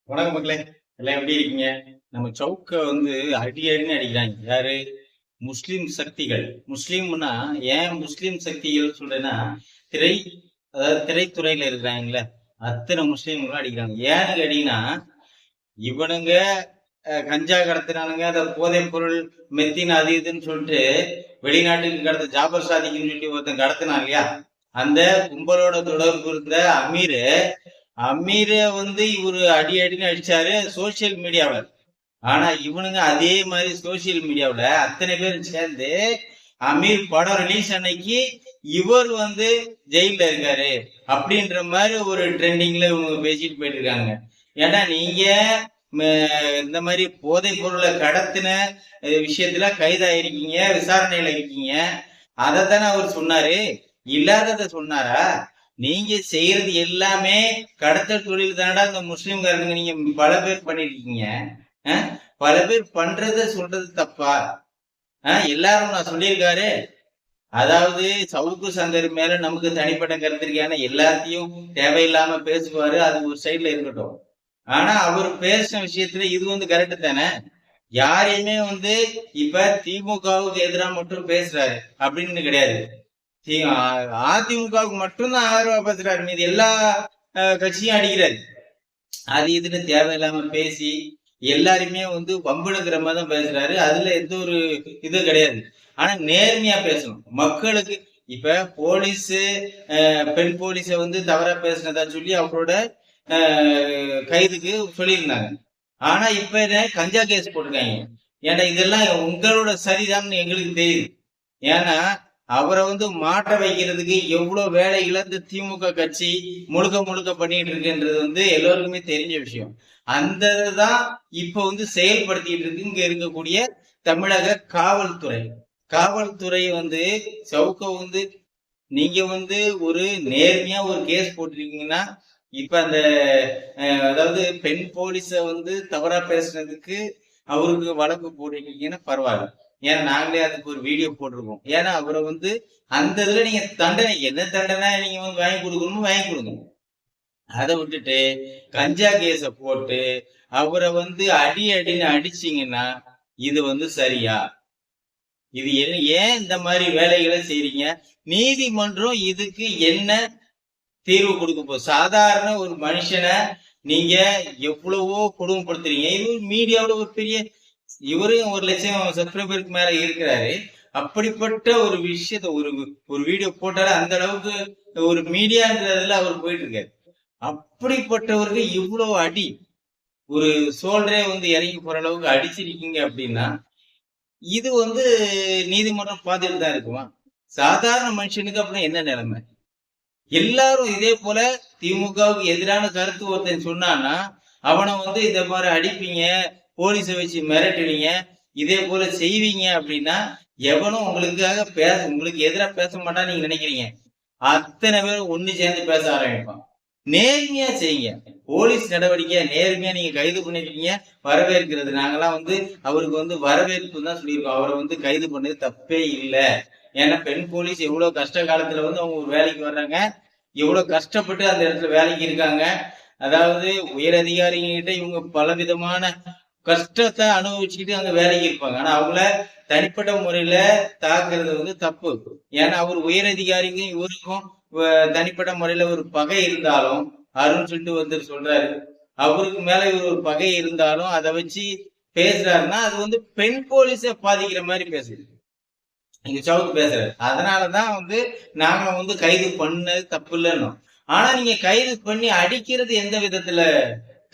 வணக்கம் மக்களே. எல்லாம் எப்படி இருக்கீங்க? நம்ம சவுக்க அடி அடின்னு அடிக்கிறாங்க. யாரு? முஸ்லிம் சக்திகள். முஸ்லிம்னா ஏன் முஸ்லிம் சக்திகள் சொல்றேன்னா, திரை அதாவது திரைத்துறையில இருக்கிறாங்கல்ல, அத்தனை முஸ்லீம்களும் அடிக்கிறாங்க. ஏன்னு கேட்டீங்கன்னா, இவனுங்க கஞ்சா கடத்தினானுங்க, அந்த போதைப் பொருள் மெத்தின் அது இதுன்னு சொல்லிட்டு வெளிநாட்டுக்கு கடத்த ஜாபர் சாதிக்குன்னு சொல்லி ஒருத்தன் கடத்தினான் இல்லையா? அந்த கும்பலோட தொடர்பு இருந்த அமீரு அமீரை இவரு அடி அடின்னு அடிச்சாரு சோசியல் மீடியாவில. ஆனா இவனுங்க அதே மாதிரி சோசியல் மீடியாவில அத்தனை பேரும் சேர்ந்து அமீர் படம் ரிலீஸ் அன்னைக்கு இவர் ஜெயில இருக்காரு அப்படின்ற மாதிரி ஒரு ட்ரெண்டிங்ல இவங்க பேசிட்டு போயிட்டு இருக்காங்க. ஏன்னா நீங்க இந்த மாதிரி போதை பொருளை கடத்தின விஷயத்துல கைதாயிருக்கீங்க, விசாரணையில இருக்கீங்க. அதைத்தானே அவர் சொன்னாரு, இல்லாததை சொன்னாரா? நீங்க செய்யறது எல்லாமே கடத்தல் தொழில் தானடா இந்த முஸ்லிம்காரங்க நீங்க பல பேர் பண்ணிருக்கீங்க. பல பேர் பண்றத சொல்றது தப்பா? எல்லாரும் நான் சொல்லியிருக்காரு. அதாவது சவுக்கு சங்கர் மேல நமக்கு தனிப்பட்ட கருத்து இருக்கு, எல்லாத்தையும் தேவையில்லாம பேசுவாரு, அது ஒரு சைட்ல இருக்கட்டும். ஆனா அவர் பேசின விஷயத்துல இது கரெக்ட் தானே? யாரையுமே இப்ப திமுகவுக்கு எதிராக மட்டும் பேசுறாரு அப்படின்னு கிடையாது. அதிமுகவுக்கு மட்டும்தான் ஆதரவா பேசுறாரு, மீது எல்லா கட்சியும் அடிக்கிறாரு. அது இதுன்னு தேவையில்லாம பேசி எல்லாருமே வம்பெடுக்கிற மாதிரி தான் பேசுறாரு. அதுல எந்த ஒரு இது கிடையாது. ஆனா நேர்மையா பேசணும் மக்களுக்கு. இப்ப போலீஸ் பெண் போலீஸ தவறா பேசினதா சொல்லி அவரோட கைதுக்கு சொல்லியிருந்தாங்க. ஆனா இப்ப கஞ்சா கேஸ் போட்டிருக்காங்க. ஏன்னா இதெல்லாம் உங்களோட சரிதான் எங்களுக்கு தெரியுது. ஏன்னா அவரை மாற்ற வைக்கிறதுக்கு எவ்வளவு வேலைகளை இந்த திமுக கட்சி முழுக்க முழுக்க பண்ணிட்டு இருக்குன்றது எல்லோருக்குமே தெரிஞ்ச விஷயம். அந்த தான் இப்ப செயல்படுத்திட்டு இருக்கு இங்க இருக்கக்கூடிய தமிழக காவல்துறை. காவல்துறை சவுக்க நீங்க ஒரு நேர்மையா ஒரு கேஸ் போட்டிருக்கீங்கன்னா, இப்ப அந்த அதாவது பெண் போலீஸ தவறா பேசுனதுக்கு அவருக்கு வழக்கு போட்டிருக்கீங்கன்னா பரவாயில்ல. ஏன்னா நாங்களே அதுக்கு ஒரு வீடியோ போட்டிருக்கோம். ஏன்னா அவரை அந்த இதுல நீங்க தண்டனை என்ன தண்டனை நீங்க வாங்கி கொடுக்கணுமோ வாங்கி கொடுங்க. அதை விட்டுட்டு கஞ்சா கேஸ போட்டு அவரை அடி அடின்னு அடிச்சீங்கன்னா இது சரியா? இது ஏன் இந்த மாதிரி வேலைகளை செய்றீங்க? நீதிமன்றம் இதுக்கு என்ன தீர்வு கொடுக்க போகுது? சாதாரண ஒரு மனுஷனை நீங்க எவ்வளவோ கொடுமைப்படுத்துறீங்க. இது மீடியாவோட ஒரு பெரிய, இவரும் 1,00,000 சப்ஸ்கிரைபருக்கு மேல இருக்கிறாரு. அப்படிப்பட்ட ஒரு விஷயத்த ஒரு வீடியோ போட்டாலே அந்த அளவுக்கு ஒரு மீடியான்றதுல அவர் போயிட்டு இருக்காரு. அப்படிப்பட்டவருக்கு இவ்வளவு அடி, ஒரு சோல்டரே இறங்கி போற அளவுக்கு அடிச்சிருக்கீங்க அப்படின்னா இது நீதிமன்றம் பார்த்துட்டு தான் இருக்குமா? சாதாரண மனுஷனுக்கு அப்படின்னா என்ன நிலைமை? எல்லாரும் இதே போல திமுகவுக்கு எதிரான கருத்து ஒருத்தன் சொன்னான்னா அவனை இதை மாதிரி அடிப்பீங்க, போலீஸை வச்சு மிரட்டுவீங்க, இதே போல செய்வீங்க அப்படின்னா எவனும் உங்களுக்கு எதிராக பேச மாட்டான்னு நீங்க நினைக்கிறீங்க. அத்தனை பேரும் ஒண்ணு சேர்ந்து பேச ஆரம்பிப்பான். நேர்மையா செய்யுங்க. போலீஸ் நடவடிக்கை நேர்மையா நீங்க கைது பண்ணிருக்கீங்க, வரவேற்கிறது. நாங்கெல்லாம் அவருக்கு வரவேற்பு தான் சொல்லியிருக்கோம். அவரை கைது பண்ணது தப்பே இல்லை. ஏன்னா பெண் போலீஸ் எவ்வளவு கஷ்ட காலத்துல அவங்க ஒரு வேலைக்கு வர்றாங்க, எவ்வளவு கஷ்டப்பட்டு அந்த இடத்துல வேலைக்கு இருக்காங்க. அதாவது உயர் அதிகாரிகிட்ட இவங்க பல விதமான கஷ்டத்தை அனுபவிச்சுக்கிட்டு அங்க வேலைக்கு இருப்பாங்க. ஆனா அவங்கள தனிப்பட்ட முறையில தாக்குறது தப்பு. ஏன்னா அவர் உயர் அதிகாரிக்கும் இவருக்கும் தனிப்பட்ட முறையில ஒரு பகை இருந்தாலும், அருண் சொல்லிட்டு சொல்றாரு, அவருக்கு மேல இவர் ஒரு பகை இருந்தாலும் அதை வச்சு பேசுறாருன்னா அது பெண் போலீஸை பாதிக்கிற மாதிரி பேசுது. இங்க சவுக்கு பேசுறாரு. அதனாலதான் நாங்க கைது பண்ணது தப்பு இல்லைன்னு. ஆனா நீங்க கைது பண்ணி அடிக்கிறது எந்த விதத்துல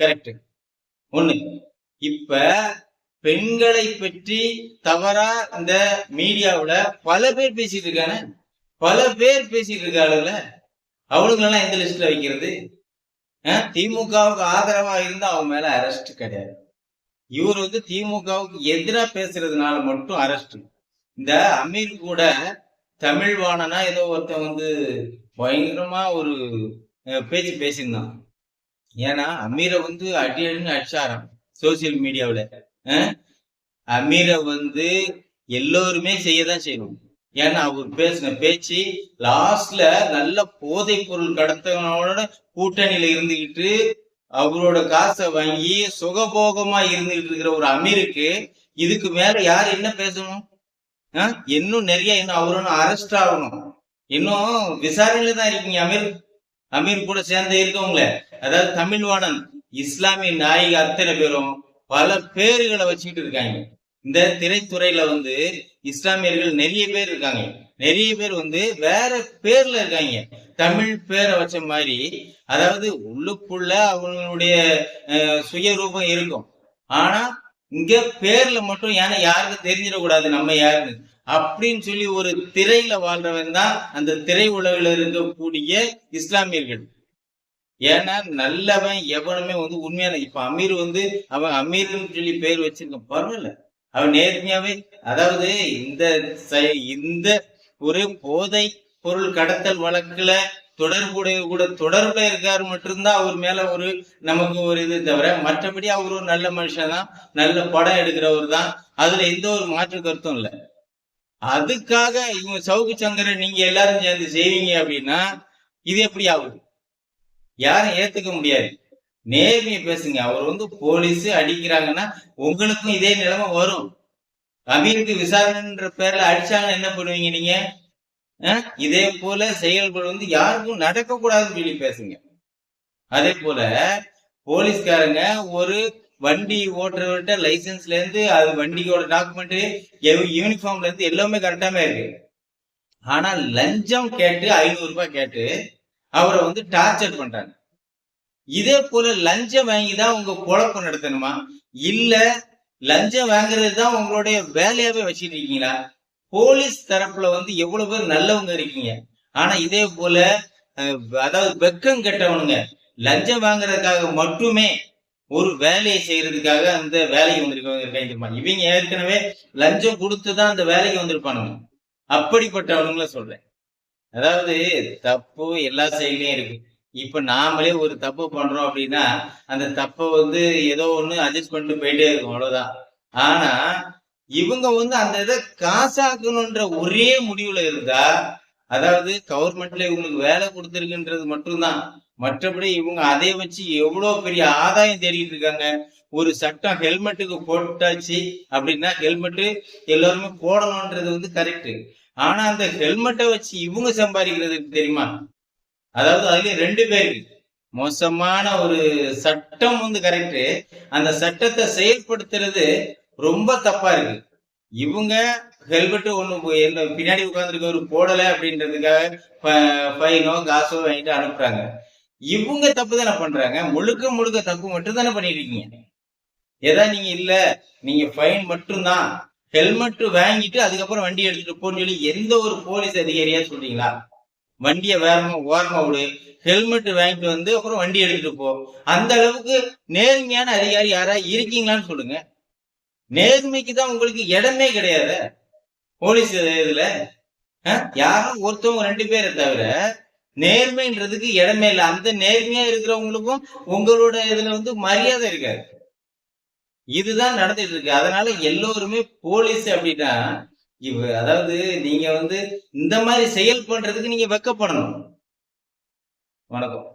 கரெக்ட்? ஒண்ணு, இப்ப பெண்களை பற்றி தவறா இந்த மீடியாவுல பல பேர் பேசிட்டு இருக்காங்க. பல பேர் பேசிட்டு இருக்காளுல, அவளுங்களெல்லாம் எந்த லிஸ்ட்ல வைக்கிறது? திமுகவுக்கு ஆதரவா இருந்தா அவங்க மேல அரெஸ்ட் கிடையாது. இவர் திமுகவுக்கு எதிராக பேசுறதுனால மட்டும் அரெஸ்ட். இந்த அமீர் கூட தமிழ்வாணனா ஏதோ ஒருத்தன் பயங்கரமா ஒரு பேச்சு பேசியிருந்தான். ஏன்னா அமீரை அடி அடின்னு அடிச்சாராம் சோசியல் மீடியாவில. அமீரை எல்லோருமே செய்யதான் செய்யணும். ஏன்னா அவர் பேசின பேச்சு லாஸ்ட்ல நல்ல போதை பொருள் கடத்தவனோட கூட்டணியில இருந்துகிட்டு அவரோட காசை வாங்கி சுகபோகமா இருந்துகிட்டு இருக்கிற ஒரு அமீருக்கு இதுக்கு மேல யார் என்ன பேசணும்? இன்னும் நிறைய இன்னும் அவரும் அரெஸ்ட் ஆகணும். இன்னும் விசாரணையில தான் இருக்கீங்க. அமீர் கூட சேர்ந்து இருக்கவங்கள, அதாவது தமிழ்வாணன் இஸ்லாமிய நாயக அத்தனை பேரும் பல பேர்களை வச்சுக்கிட்டு இருக்காங்க. இந்த திரைத்துறையில வந்து இஸ்லாமியர்கள் நிறைய பேர் இருக்காங்க. நிறைய பேர் வந்து வேற பேர்ல இருக்காங்க, தமிழ் பேரை வச்ச மாதிரி. அதாவது உள்ளுக்குள்ள அவங்களுடைய சுயரூபம் இருக்கும். ஆனா இங்க பேர்ல மட்டும் ஏன்னா யாருக்கும் தெரிஞ்சிடக்கூடாது நம்ம யாருன்னு அப்படின்னு சொல்லி ஒரு திரையில வாழ்றவன் தான் அந்த திரை உலகில் இருக்கக்கூடிய இஸ்லாமியர்கள். ஏன்னா நல்லவன் எவனுமே வந்து உண்மையான, இப்ப அமீர் வந்து அவன் அமீர்னு சொல்லி பேர் வச்சிருக்கான், பரவாயில்ல, அவன் நேர்மையாவே, அதாவது இந்த ஒரு போதை பொருள் கடத்தல் வழக்குல தொடர்புல இருக்காரு மட்டும்தான் அவர் மேல ஒரு நமக்கு ஒரு இது தவிர, மற்றபடி அவர் ஒரு நல்ல மனுஷன் தான், நல்ல படம் எடுக்கிறவர் தான், அதுல எந்த ஒரு மாற்று கருத்தும் இல்லை. அதுக்காக இவங்க சவுக்கு சங்கரை நீங்க எல்லாரும் சேர்ந்து செய்வீங்க அப்படின்னா இது எப்படி ஆகுது? யாரும் ஏத்துக்க முடியாது. நேர்மையை பேசுங்க. அவர் வந்து போலீஸ் அடிக்கிறாங்கன்னா உங்களுக்கும் இதே நிலைமை வரும். அமீருக்கு விசாரணைன்ற பேர்ல அடிச்சாங்கன்னு என்ன பண்ணுவீங்க நீங்க? இதே போல செயல்கள் வந்து யாருக்கும் நடக்க கூடாதுன்னு சொல்லி பேசுங்க. அதே போல போலீஸ்காரங்க ஒரு வண்டி ஓட்டுறவர்கிட்ட லைசன்ஸ்ல இருந்து அது வண்டியோட டாக்குமெண்ட் யூனிஃபார்ம்ல இருந்து எல்லாமே கரெக்டாமே இருக்கு. ஆனா லஞ்சம் கேட்டு 500 ரூபாய் கேட்டு அவரை வந்து டார்ச்சர் பண்றாங்க. இதே போல லஞ்சம் வாங்கிதான் உங்க குழப்பம் நடத்தணுமா? இல்ல லஞ்சம் வாங்குறது தான் உங்களுடைய வேலையாவே வச்சுட்டு இருக்கீங்களா? போலீஸ் தரப்புல வந்து எவ்வளவு பேர் நல்லவங்க இருக்கீங்க. ஆனா இதே போல அதாவது வெக்கம் கெட்டவனுங்க லஞ்சம் வாங்குறதுக்காக மட்டுமே ஒரு வேலையை செய்யறதுக்காக அந்த வேலைக்கு வந்திருக்கவங்க இருக்காங்க. இவங்க ஏற்கனவே லஞ்சம் கொடுத்துதான் அந்த வேலைக்கு வந்திருப்பானுங்க. அப்படிப்பட்டவனுங்கள சொல்றேன். அதாவது தப்பு எல்லா செயலையும் இருக்கு. இப்ப நாமளே ஒரு தப்பு பண்றோம் அப்படின்னா அந்த தப்பை வந்து ஏதோ ஒண்ணு அட்ஜஸ்ட் பண்ணிட்டு போயிட்டே இருக்கும், அவ்வளவுதான். ஆனா இவங்க வந்து அந்த இதை காசாக்கணும்ன்ற ஒரே முடிவுல இருந்தா, அதாவது கவர்மெண்ட்ல இவங்களுக்கு வேலை கொடுத்துருக்குன்றது மட்டும்தான், மற்றபடி இவங்க அதை வச்சு எவ்வளவு பெரிய ஆதாயம் தேடிட்டு இருக்காங்க. ஒரு சட்டம் ஹெல்மெட்டுக்கு போட்டாச்சு அப்படின்னா ஹெல்மெட்டு எல்லாருமே போடணும்ன்றது வந்து கரெக்ட். ஆனா அந்த ஹெல்மெட்டை வச்சு இவங்க சம்பாதிக்கிறது தெரியுமா? அதாவது அதுல 2 பேருக்கு மோசமான ஒரு சட்டம் வந்து கரெக்ட், அந்த சட்டத்தை செயல்படுத்துறது ரொம்ப தப்பா இருக்கு. இவங்க ஹெல்மெட் ஒண்ணு பின்னாடி உட்கார்ந்துருக்க ஒரு போடலை அப்படின்றதுக்காக ஃபைனோ காசோ வாங்கிட்டு அனுப்புறாங்க. இவங்க தப்பு தானே பண்றாங்க, முழுக்க தப்பு மட்டும் தானே பண்ணிட்டு இருக்கீங்க. ஏதா நீங்க இல்ல நீங்க ஃபைன் மட்டும்தான், ஹெல்மெட் வாங்கிட்டு அதுக்கப்புறம் வண்டி எடுத்துட்டு போன்னு சொல்லி எந்த ஒரு போலீஸ் அதிகாரியா சொல்றீங்களா? வண்டியை வேறமா ஓரமா விடு, ஹெல்மெட் வாங்கிட்டு வந்து அப்புறம் வண்டி எடுத்துட்டு போ. அந்த அளவுக்கு நேர்மையான அதிகாரி யாரா இருக்கீங்களான்னு சொல்லுங்க. நேர்மைக்கு தான் உங்களுக்கு இடமே கிடையாது போலீஸ் இதுல. யாரும் ஒருத்தவங்க 2 பேரை தவிர நேர்மைன்றதுக்கு இடமே இல்லை. அந்த நேர்மையா இருக்கிறவங்களுக்கும் உங்களோட இதுல வந்து மரியாதை இருக்காது. இதுதான் நடந்துட்டு இருக்கு. அதனால எல்லோருமே போலீஸ் அப்படின்னா அதாவது நீங்க வந்து இந்த மாதிரி செயல் பண்றதுக்கு நீங்க வெக்கப்படணும். வணக்கம்.